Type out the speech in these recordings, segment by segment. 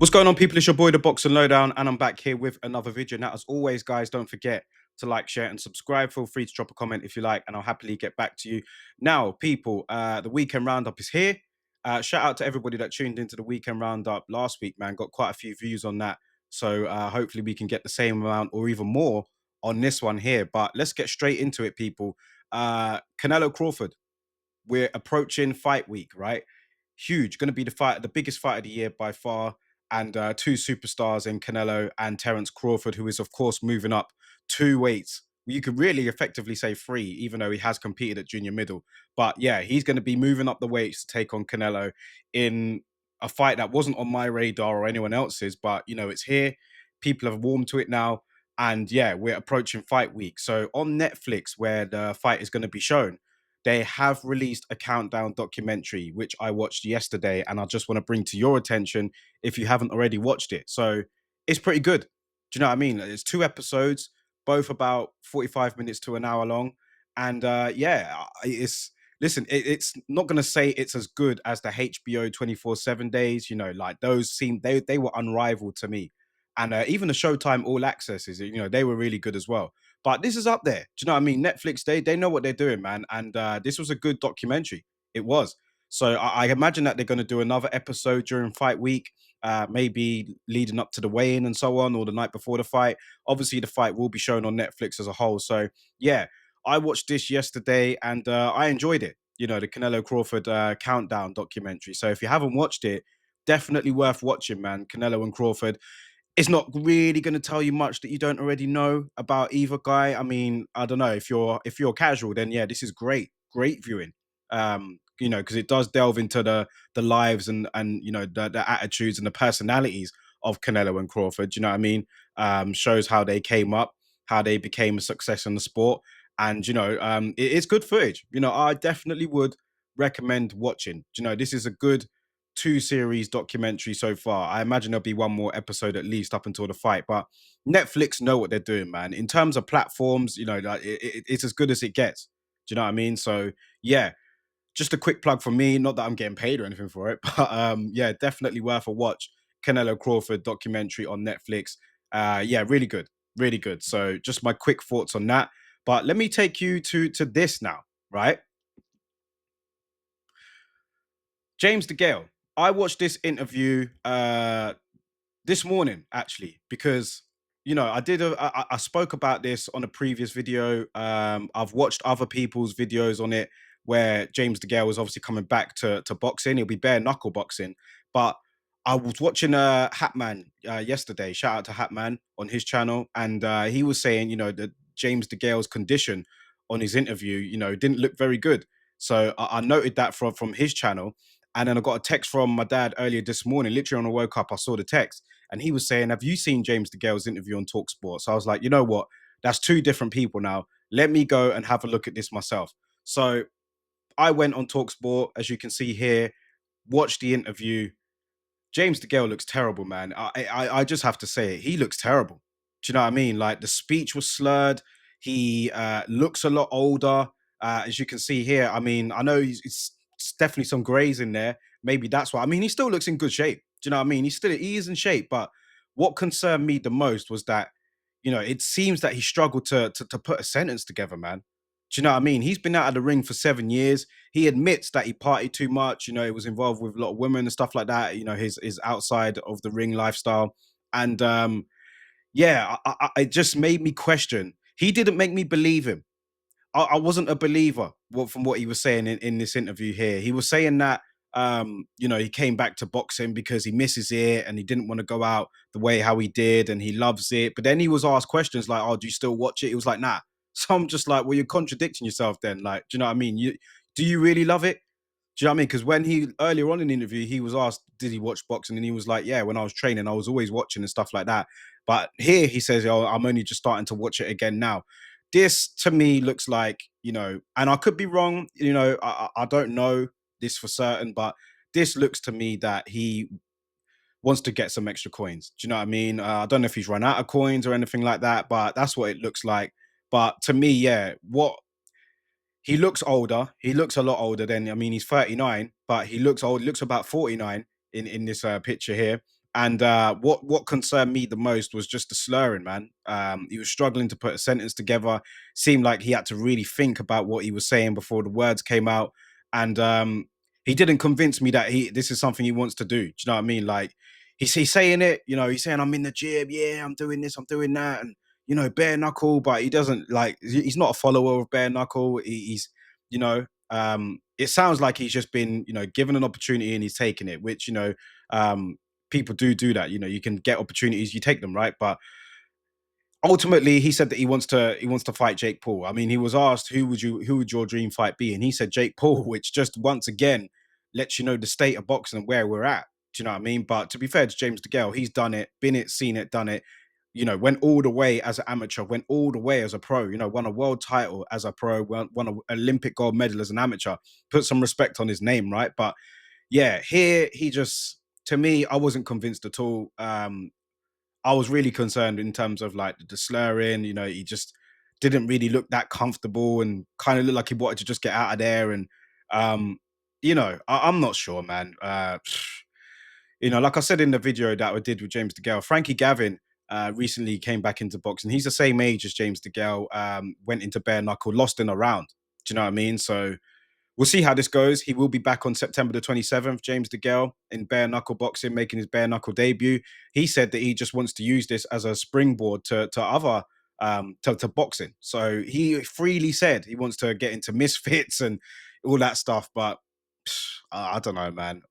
What's going on, people? It's your boy, the Boxing Lowdown, and I'm back here with another video. Now, as always, guys, don't forget to like, share, and subscribe. Feel free to drop a comment if you like, and I'll happily get back to you. Now, people, the weekend roundup is here. Shout out to everybody that tuned into the weekend roundup last week, man. Got quite a few views on that. So hopefully we can get the same amount or even more on this one here. But let's get straight into it, people. Canelo-Crawford, we're approaching fight week, right? Huge, going to be the biggest fight of the year by far, and two superstars in Canelo and Terence Crawford, who is of course moving up two weights. You could really effectively say three, even though he has competed at junior middle. But yeah, he's going to be moving up the weights to take on Canelo in a fight that wasn't on my radar or anyone else's. But you know, it's here. People have warmed to it now, and yeah, we're approaching fight week. So on Netflix, where the fight is going to be shown, they have released a countdown documentary, which I watched yesterday, and I just want to bring to your attention if you haven't already watched it. So it's pretty good. Do you know what I mean? It's two episodes, both about 45 minutes to an hour long. And yeah, it's listen, it's not gonna say it's as good as the HBO 24/7 days, you know, like those they were unrivaled to me. And even the Showtime All Accesses, you know, they were really good as well. But this is up there. Do you know what I mean? Netflix, they know what they're doing, man. And this was a good documentary. It was. So I imagine that they're going to do another episode during fight week, maybe leading up to the weigh-in and so on, or the night before the fight. Obviously, the fight will be shown on Netflix as a whole. So yeah, I watched this yesterday and I enjoyed it. You know, the Canelo Crawford countdown documentary. So if you haven't watched it, definitely worth watching, man. Canelo and Crawford, it's not really going to tell you much that you don't already know about either guy. I mean, I don't know, if you're casual, then yeah, this is great viewing. You know, because it does delve into the lives and you know the attitudes and the personalities of Canelo and Crawford. You know what I mean? Shows how they came up, how they became a success in the sport, and you know, it's good footage. You know, I definitely would recommend watching. You know, this is a good two series documentary so far. I imagine there'll be one more episode at least up until the fight. But Netflix know what they're doing, man. In terms of platforms, you know, like it's as good as it gets. Do you know what I mean? So yeah, just a quick plug for me. Not that I'm getting paid or anything for it, but yeah, definitely worth a watch. Canelo Crawford documentary on Netflix. Yeah, really good, really good. So just my quick thoughts on that. But let me take you to this now, right? James Degale. I watched this interview this morning actually because you know I spoke about this on a previous video. I've watched other people's videos on it where James DeGale was obviously coming back to boxing. It'll be bare knuckle boxing, but I was watching Hatman yesterday. Shout out to Hatman on his channel, and he was saying, you know, that James DeGale's condition on his interview, you know, didn't look very good. So I noted that from his channel, and then I got a text from my dad earlier this morning. Literally, when I woke up, I saw the text, and he was saying, "Have you seen James DeGale's interview on Talksport?" So I was like, you know what? That's two different people now. Let me go and have a look at this myself. So I went on Talksport, as you can see here, watched the interview. James DeGale looks terrible, man. I just have to say it. He looks terrible. Do you know what I mean? Like the speech was slurred. He looks a lot older, as you can see here. I mean, I know it's definitely some grays in there. Maybe that's why. I mean, he still looks in good shape. Do you know what I mean? He is in shape. But what concerned me the most was that, you know, it seems that he struggled to put a sentence together, man. Do you know what I mean? He's been out of the ring for 7 years. He admits that he partied too much. You know, he was involved with a lot of women and stuff like that. You know, his outside of the ring lifestyle, and yeah, it just made me question. He didn't make me believe him. I wasn't a believer from what he was saying in this interview here. He was saying that you know, he came back to boxing because he misses it and he didn't want to go out the way how he did and he loves it. But then he was asked questions like, "Oh, do you still watch it?" He was like, "Nah." So I'm just like, well, you're contradicting yourself then. Like, do you know what I mean? Do you really love it? Do you know what I mean? Because when he earlier on in the interview, he was asked, did he watch boxing? And he was like, yeah, when I was training, I was always watching and stuff like that. But here he says, oh, I'm only just starting to watch it again now. This to me looks like, you know, and I could be wrong, you know, I don't know this for certain, but this looks to me that he wants to get some extra coins. Do you know what I mean? I don't know if he's run out of coins or anything like that, but that's what it looks like. But to me, yeah, what he looks older. He looks a lot older than, I mean, he's 39, but he looks old. He looks about 49 in this picture here. And what concerned me the most was just the slurring, man. He was struggling to put a sentence together. Seemed like he had to really think about what he was saying before the words came out. And he didn't convince me that he this is something he wants to do. Do you know what I mean? Like he's saying it, you know, he's saying I'm in the gym, yeah, I'm doing this, I'm doing that, and you know, bare knuckle, but he doesn't like he's not a follower of bare knuckle. He's, you know, it sounds like he's just been, you know, given an opportunity and he's taken it, which, you know, people do that. You know, you can get opportunities, you take them, right? But ultimately, he said that he wants to fight Jake Paul. I mean, he was asked who would your dream fight be, and he said Jake Paul, which just once again lets you know the state of boxing and where we're at. Do you know what I mean? But to be fair to James DeGale, he's done it, been it, seen it, done it. You know, went all the way as an amateur, went all the way as a pro. You know, won a world title as a pro, won an Olympic gold medal as an amateur. Put some respect on his name, right? But yeah, here he just to me, I wasn't convinced at all. I was really concerned in terms of like the slurring. You know, he just didn't really look that comfortable and kind of looked like he wanted to just get out of there. And um, you know, I'm not sure, man. You know, like I said in the video that I did with James DeGale, Frankie Gavin recently came back into boxing. He's the same age as James DeGale. Went into bare knuckle, lost in a round. Do you know what I mean? So we'll see how this goes. He will be back on September the 27th, James DeGale, in bare knuckle boxing, making his bare knuckle debut. He said that he just wants to use this as a springboard to other to boxing. So he freely said he wants to get into misfits and all that stuff. But I don't know, man.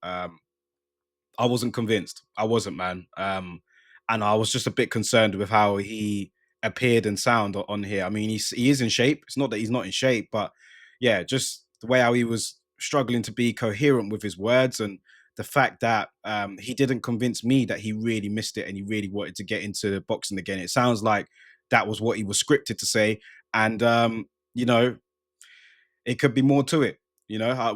I wasn't convinced. I wasn't, man. And I was just a bit concerned with how he appeared and sound on here. I mean, he is in shape. It's not that he's not in shape, but yeah, just the way how he was struggling to be coherent with his words and the fact that he didn't convince me that he really missed it and he really wanted to get into boxing again. It sounds like that was what he was scripted to say, and you know, it could be more to it. You know,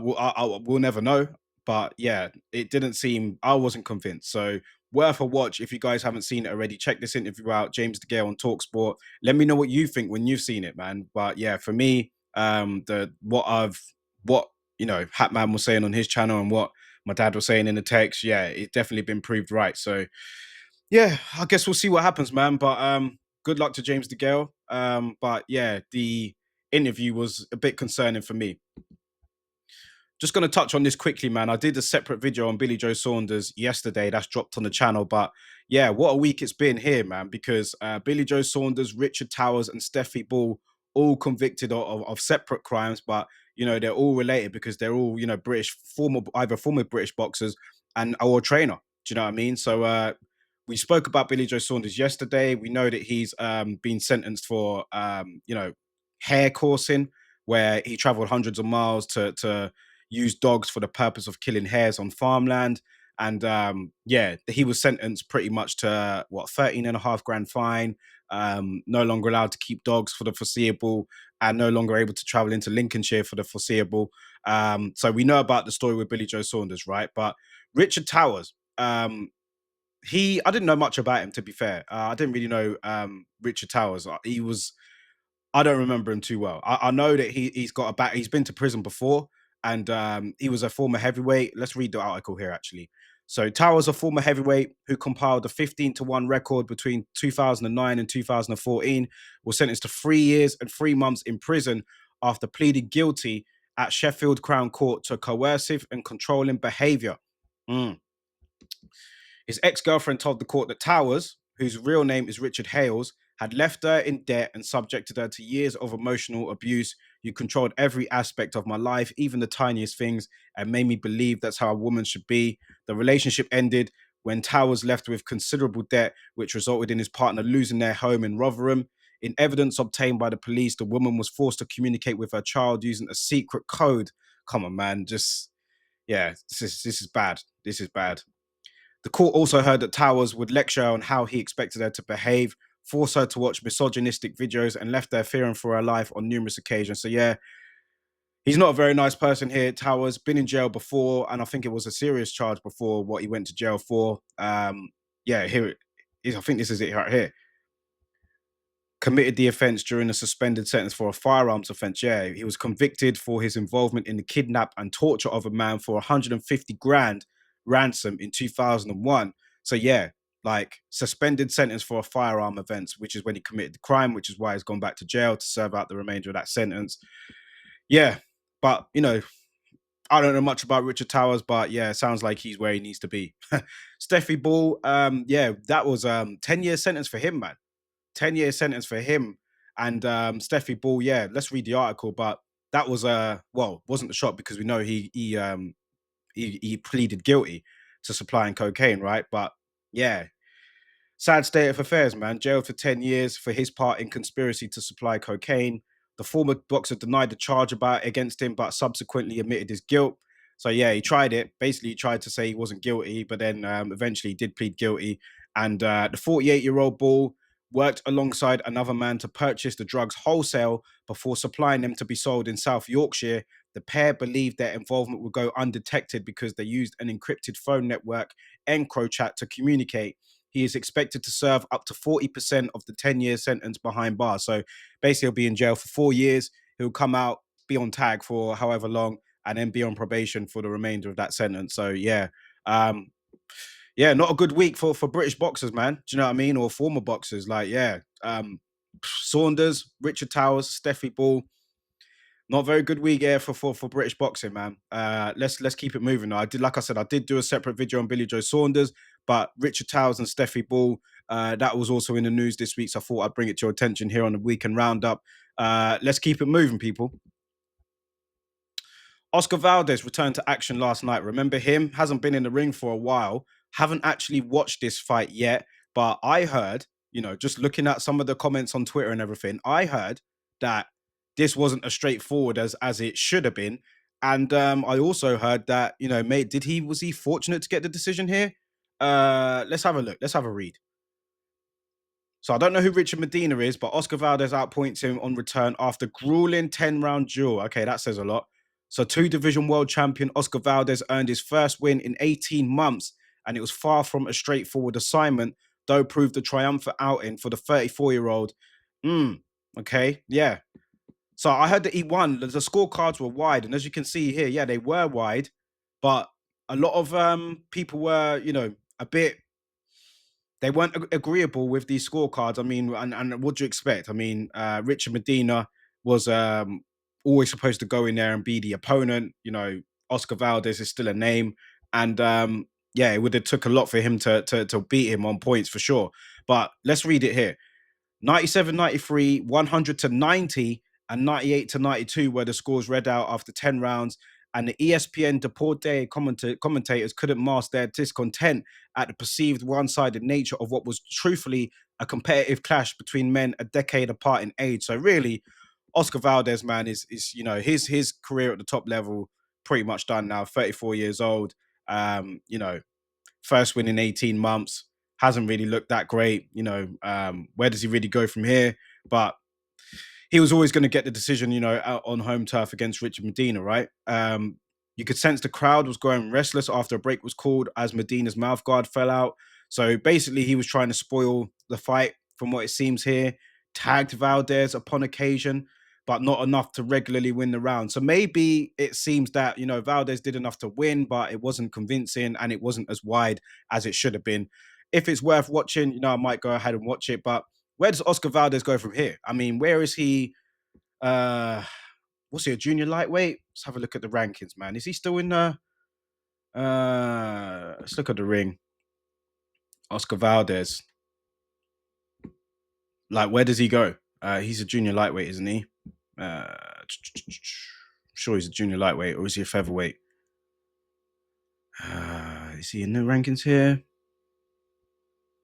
we'll never know. But yeah, it didn't seem. I wasn't convinced. So worth a watch if you guys haven't seen it already. Check this interview out, James DeGale on Talksport. Let me know what you think when you've seen it, man. But yeah, for me, the what you know Hatman was saying on his channel and what my dad was saying in the text, yeah, it's definitely been proved right. So yeah, I guess we'll see what happens, man. But good luck to James DeGale. But yeah, the interview was a bit concerning for me. Just going to touch on this quickly, man. I did a separate video on Billy Joe Saunders yesterday. That's dropped on the channel. But yeah, what a week it's been here, man. Because Billy Joe Saunders, Richard Towers, and Steffi Ball all convicted of separate crimes, but you know they're all related because they're all you know British either former British boxers and or a trainer. Do you know what I mean? So we spoke about Billy Joe Saunders yesterday. We know that he's been sentenced for you know hair coursing, where he traveled hundreds of miles to use dogs for the purpose of killing hares on farmland. And yeah, he was sentenced pretty much to what 13.5 grand fine, no longer allowed to keep dogs for the foreseeable, and no longer able to travel into Lincolnshire for the foreseeable. So we know about the story with Billy Joe Saunders, right? But Richard Towers, I didn't know much about him, to be fair. I didn't really know Richard Towers. He was I don't remember him too well. I know that he's got a back. He's been to prison before, and he was a former heavyweight. Let's read the article here, actually. So Towers, a former heavyweight who compiled a 15-1 record between 2009 and 2014, was sentenced to 3 years and 3 months in prison after pleading guilty at Sheffield Crown Court to coercive and controlling behaviour. Mm. His ex-girlfriend told the court that Towers, whose real name is Richard Hales, had left her in debt and subjected her to years of emotional abuse. You controlled every aspect of my life, even the tiniest things, and made me believe that's how a woman should be. The relationship ended when Towers left with considerable debt, which resulted in his partner losing their home in Rotherham. In evidence obtained by the police, the woman was forced to communicate with her child using a secret code. Come on, man. Just, yeah, this is bad. This is bad. The court also heard that Towers would lecture on how he expected her to behave, force her to watch misogynistic videos, and left her fearing for her life on numerous occasions. So yeah, he's not a very nice person here. Towers been in jail before, and I think it was a serious charge before what he went to jail for. Yeah, here it is. I think this is it right here. Committed the offence during a suspended sentence for a firearms offence. Yeah, he was convicted for his involvement in the kidnap and torture of a man for 150 grand ransom in 2001. So yeah, like suspended sentence for a firearm offense, which is when he committed the crime, which is why he's gone back to jail to serve out the remainder of that sentence. Yeah, but I don't know much about Richard Towers, but yeah, it sounds like he's where he needs to be. Steffi Ball, yeah, that was 10-year sentence for him, man. 10-year sentence for him. And Steffi Ball, yeah, let's read the article. But that was well, wasn't the shot because we know he pleaded guilty to supplying cocaine, right? But yeah, sad state of affairs, man. Jailed for 10 years for his part in conspiracy to supply cocaine. The former boxer denied the charge against him, but subsequently admitted his guilt. So yeah, he tried it. Basically, he tried to say he wasn't guilty, but then eventually he did plead guilty. And the 48-year-old Ball worked alongside another man to purchase the drugs wholesale before supplying them to be sold in South Yorkshire. The pair believed their involvement would go undetected because they used an encrypted phone network, EncroChat, to communicate. He is expected to serve up to 40% of the 10-year sentence behind bars. So basically, he'll be in jail for 4 years. He'll come out, be on tag for however long, and then be on probation for the remainder of that sentence. So yeah, um, yeah, not a good week for British boxers, man. Do you know what I mean? Or former boxers, like yeah, Saunders, Richard Towers, Steffi Ball. Not very good week here for British boxing, man. Let's keep it moving. I did, like I said, I did do a separate video on Billy Joe Saunders, but Richard Towers and Steffi Ball, that was also in the news this week. So I thought I'd bring it to your attention here on the weekend roundup. Let's keep it moving, people. Oscar Valdez returned to action last night. Remember him? Hasn't been in the ring for a while. Haven't actually watched this fight yet, but I heard, just looking at some of the comments on Twitter and everything, I heard that this wasn't as straightforward as it should have been. And I also heard that, mate, was he fortunate to get the decision here? Let's have a look. Let's have a read. So I don't know who Richard Medina is, but Oscar Valdez outpoints him on return after grueling 10-round duel. Okay, that says a lot. So two-division world champion Oscar Valdez earned his first win in 18 months, and it was far from a straightforward assignment, though proved a triumphant outing for the 34-year-old. Okay, yeah. So I heard that he won. The scorecards were wide, and as you can see here, yeah, they were wide, but a lot of people were, a bit they weren't agreeable with these scorecards. I mean, and what do you expect? I mean, Richard Medina was always supposed to go in there and be the opponent. Oscar Valdez is still a name, and yeah, it would have took a lot for him to beat him on points for sure. But let's read it here. 97, 93, 100 to 90, and 98 to 92 were the scores read out after 10 rounds. And the ESPN Deporte commentators couldn't mask their discontent at the perceived one-sided nature of what was truthfully a competitive clash between men a decade apart in age. So really, Oscar Valdez, man, is his career at the top level pretty much done now. 34 years old. First win in 18 months. Hasn't really looked that great. Where does he really go from here? But he was always going to get the decision, out on home turf against Richard Medina, right? You could sense the crowd was growing restless after a break was called as Medina's mouthguard fell out. So basically, he was trying to spoil the fight, from what it seems here. Tagged Valdez upon occasion, but not enough to regularly win the round. So maybe it seems that, Valdez did enough to win, but it wasn't convincing and it wasn't as wide as it should have been. If it's worth watching, I might go ahead and watch it. But where does Oscar Valdez go from here? I mean, where is he? What's he, a junior lightweight? Let's have a look at the rankings, man. Is he still in the? Let's look at the ring. Oscar Valdez. Like, where does he go? He's a junior lightweight, isn't he? I'm sure he's a junior lightweight, or is he a featherweight? Is he in the rankings here?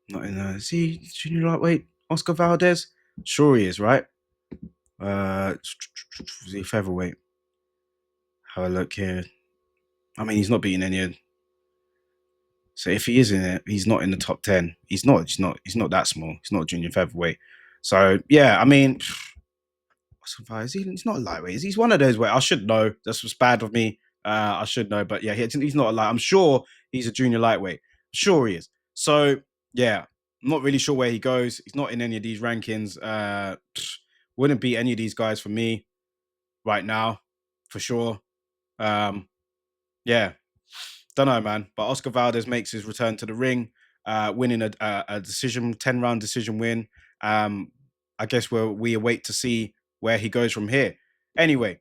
Not in there. Is he junior lightweight? Oscar Valdez? Sure he is, right? Is he featherweight? Have a look here. I mean, he's not beating any of. So if he is in it, he's not in the top 10. He's not that small. He's not a junior featherweight. So yeah, I mean, he's not a lightweight. He's one of those where I should know. That's what's bad of me. I should know, but yeah, he's not a light. I'm sure he's a junior lightweight. Sure he is. So yeah, I'm not really sure where he goes. He's not in any of these rankings. Wouldn't beat any of these guys for me right now, for sure. Yeah, don't know, man. But Oscar Valdez makes his return to the ring. winning a decision, 10-round decision win. Um, I guess we await to see where he goes from here. Anyway,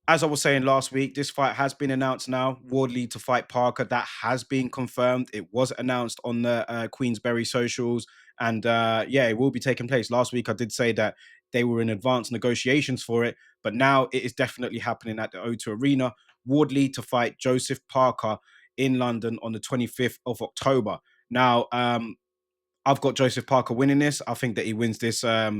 as I was saying last week, this fight has been announced now. Wardley to fight Parker. That has been confirmed. It was announced on the Queensberry socials. And yeah, it will be taking place. Last week, I did say that they were in advanced negotiations for it. But now it is definitely happening at the O2 Arena. Wardley to fight Joseph Parker in London on the 25th of October. Now, I've got Joseph Parker winning this. I think that he wins this. I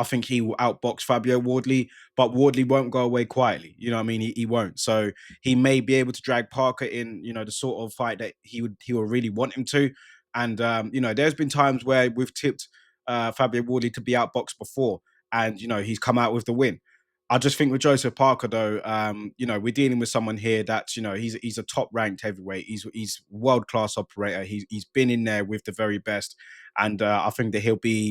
think he will outbox Fabio Wardley, but Wardley won't go away quietly. You know what I mean? He won't. So he may be able to drag Parker in, the sort of fight that he will really want him to. And there's been times where we've tipped Fabio Wardley to be outboxed before, and he's come out with the win. I just think with Joseph Parker, though, we're dealing with someone here that's, he's a top ranked heavyweight. He's world class operator. He's been in there with the very best, and I think that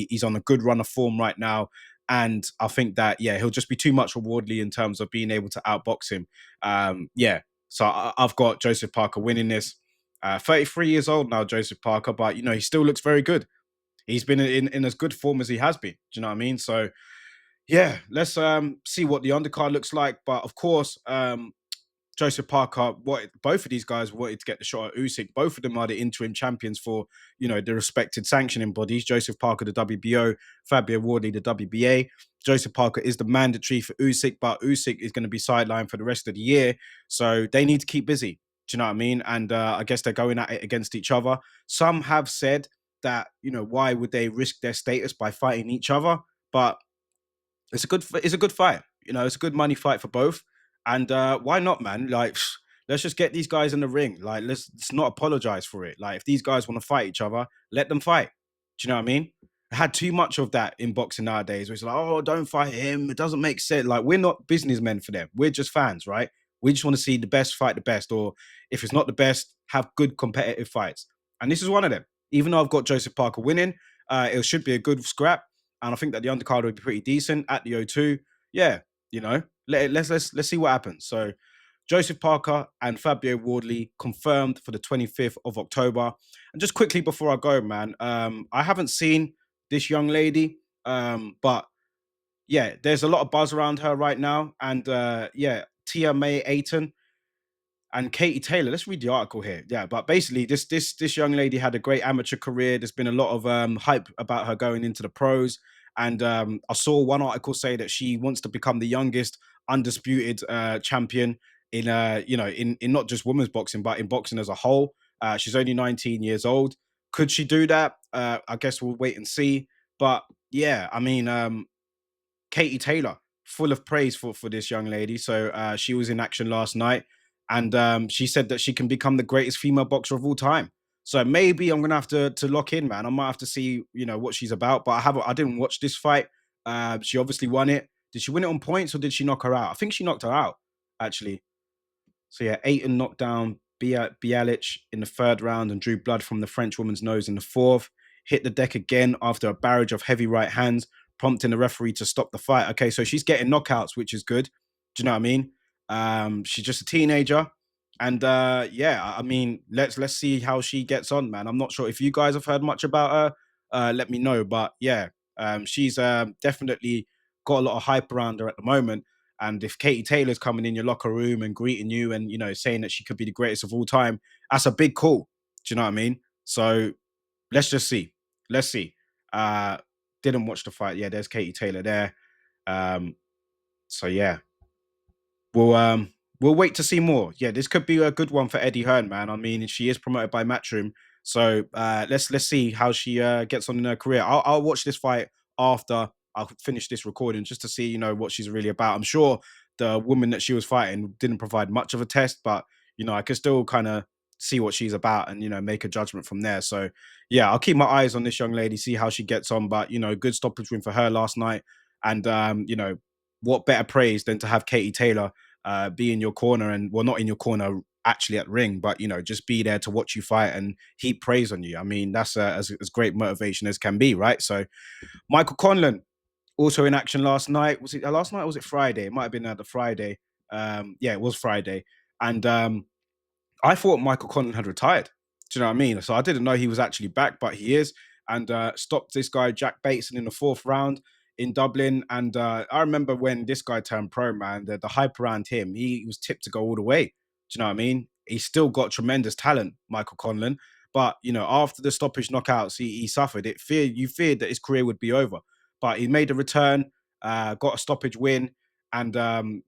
he's on a good run of form right now. And I think that he'll just be too much for Wardley in terms of being able to outbox him. So I've got Joseph Parker winning this. 33 years old now, Joseph Parker, but he still looks very good. He's been in as good form as he has been. Do you know what I mean? So yeah, let's see what the undercard looks like. But of course, Joseph Parker, what both of these guys wanted to get the shot at Usyk. Both of them are the interim champions for the respected sanctioning bodies. Joseph Parker, the WBO, Fabio Wardley, the WBA. Joseph Parker is the mandatory for Usyk, but Usyk is going to be sidelined for the rest of the year, so they need to keep busy. Do you know what I mean? And I guess they're going at it against each other. Some have said that why would they risk their status by fighting each other? But it's a good fight. It's a good money fight for both. And why not, man? Like, let's just get these guys in the ring. Like, let's not apologize for it. Like, if these guys want to fight each other, let them fight. Do you know what I mean? I had too much of that in boxing nowadays. Where it's like, oh, don't fight him. It doesn't make sense. Like, we're not businessmen for them. We're just fans, right? We just want to see the best fight the best, or if it's not the best, have good competitive fights. And this is one of them. Even though I've got Joseph Parker winning, it should be a good scrap, and I think that the undercard would be pretty decent at the O2. Yeah, let's see what happens. So Joseph Parker and Fabio Wardley confirmed for the 25th of October. And just quickly before I go, man, I haven't seen this young lady, but yeah, there's a lot of buzz around her right now. And Tia May Ayton and Katie Taylor. Let's read the article here. Yeah, but basically, this young lady had a great amateur career. There's been a lot of hype about her going into the pros, and I saw one article say that she wants to become the youngest undisputed champion in in not just women's boxing but in boxing as a whole. She's only 19 years old. Could she do that? I guess we'll wait and see. But yeah, I mean, Katie Taylor, full of praise for this young lady. So she was in action last night, and she said that she can become the greatest female boxer of all time. So maybe I'm gonna have to lock in, man. I might have to see what she's about. But I didn't watch this fight. She obviously won it. Did she win it on points or did she knock her out? I think she knocked her out actually. So yeah, Ayton knocked down Bialic in the third round and drew blood from the French woman's nose in the fourth. Hit the deck again after a barrage of heavy right hands, prompting the referee to stop the fight. Okay, so she's getting knockouts, which is good. Do you know what I mean? She's just a teenager, and yeah, I mean, let's see how she gets on, man. I'm not sure if you guys have heard much about her. Let me know, but yeah, she's definitely got a lot of hype around her at the moment. And if Katie Taylor's coming in your locker room and greeting you and saying that she could be the greatest of all time, that's a big call. Do you know what I mean? So let's just see. Let's see. Uh didn't watch the fight. Yeah, there's Katie Taylor there. Um so yeah, we'll wait to see more. Yeah, this could be a good one for Eddie Hearn, man. I mean, she is promoted by Matchroom, so let's see how she gets on in her career. I'll watch this fight after I'll finish this recording just to see what she's really about. I'm sure the woman that she was fighting didn't provide much of a test, but I can still kind of see what she's about and make a judgment from there. So yeah, I'll keep my eyes on this young lady, see how she gets on. But good stoppage win for her last night, and what better praise than to have Katie Taylor be in your corner, and well, not in your corner actually at ring, but just be there to watch you fight and heap praise on you. I mean, that's as great motivation as can be, right? So Michael Conlan also in action last night. Was it last night or was it Friday? It might have been the Friday. Yeah, it was Friday. And I thought Michael Conlan had retired. Do you know what I mean? So I didn't know he was actually back, but he is, and stopped this guy Jack Bateson in the fourth round in Dublin. And I remember when this guy turned pro, man, the hype around him, he was tipped to go all the way. Do you know what I mean? He's still got tremendous talent, Michael Conlan. But you know, after the stoppage knockouts, he suffered. You feared that his career would be over, but he made a return, got a stoppage win, and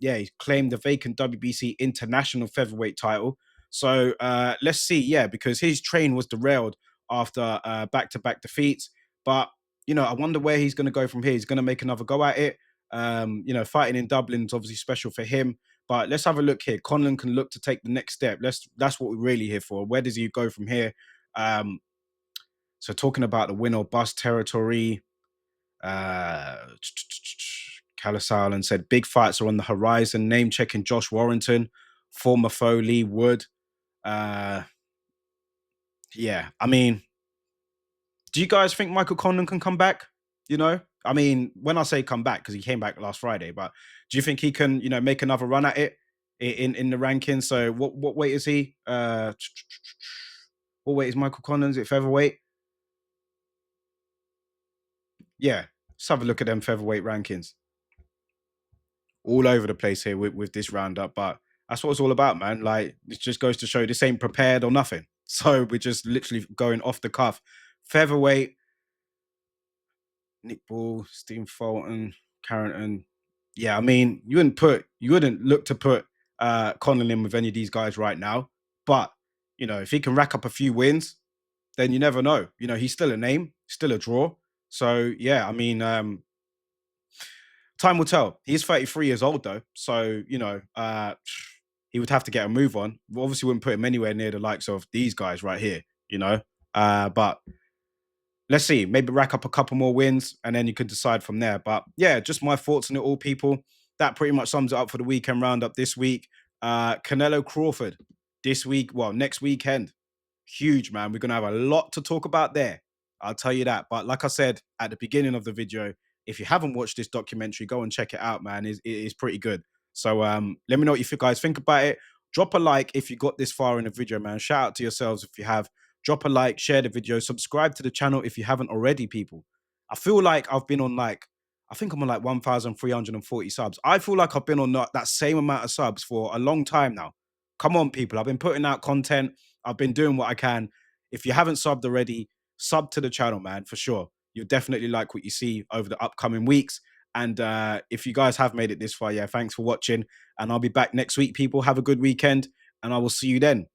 yeah, he claimed the vacant WBC international featherweight title. So let's see, yeah, because his train was derailed after back-to-back defeats. But you know, I wonder where he's going to go from here. He's going to make another go at it. You know, fighting in Dublin is obviously special for him. But let's have a look here. Conlan can look to take the next step. That's what we're really here for. Where does he go from here? Um, so talking about the win or bust territory, uh, Callis Ireland said big fights are on the horizon. Name checking Josh Warrington, former Foley Wood. Uh, yeah, I mean, do you guys think Michael Conlan can come back? You know, I mean, when I say come back, because he came back last Friday, but do you think he can, you know, make another run at it in the rankings? So what weight is he? What weight is Michael Conlan? Is it featherweight? Yeah, let's have a look at them featherweight rankings. All over the place here with this roundup, but that's what it's all about, man. Like, it just goes to show this ain't prepared or nothing. So we're just literally going off the cuff. Featherweight, Nick Ball, Stephen Fulton, Carrington. Yeah, I mean, you wouldn't look to put Conlan in with any of these guys right now. But you know, if he can rack up a few wins, then you never know. You know, he's still a name, still a draw. So yeah, I mean, time will tell. He's 33 years old though, so you know, he would have to get a move on. We obviously wouldn't put him anywhere near the likes of these guys right here, you know. But let's see, maybe rack up a couple more wins and then you can decide from there. But yeah, just my thoughts on it all, people. That pretty much sums it up for the weekend roundup this week. Canelo-Crawford this week, well, next weekend. Huge, man. We're going to have a lot to talk about there. I'll tell you that. But like I said at the beginning of the video, if you haven't watched this documentary, go and check it out, man. It is pretty good. So let me know what you guys think about it. Drop a like if you got this far in the video, man. Shout out to yourselves if you have. Drop a like, share the video, subscribe to the channel if you haven't already, people. I feel like I've been on like, I think I'm on like 1,340 subs. I feel like I've been on that same amount of subs for a long time now. Come on, people. I've been putting out content. I've been doing what I can. If you haven't subbed already, sub to the channel, man, for sure. You'll definitely like what you see over the upcoming weeks. And if you guys have made it this far, yeah, thanks for watching. And I'll be back next week, people. Have a good weekend, and I will see you then.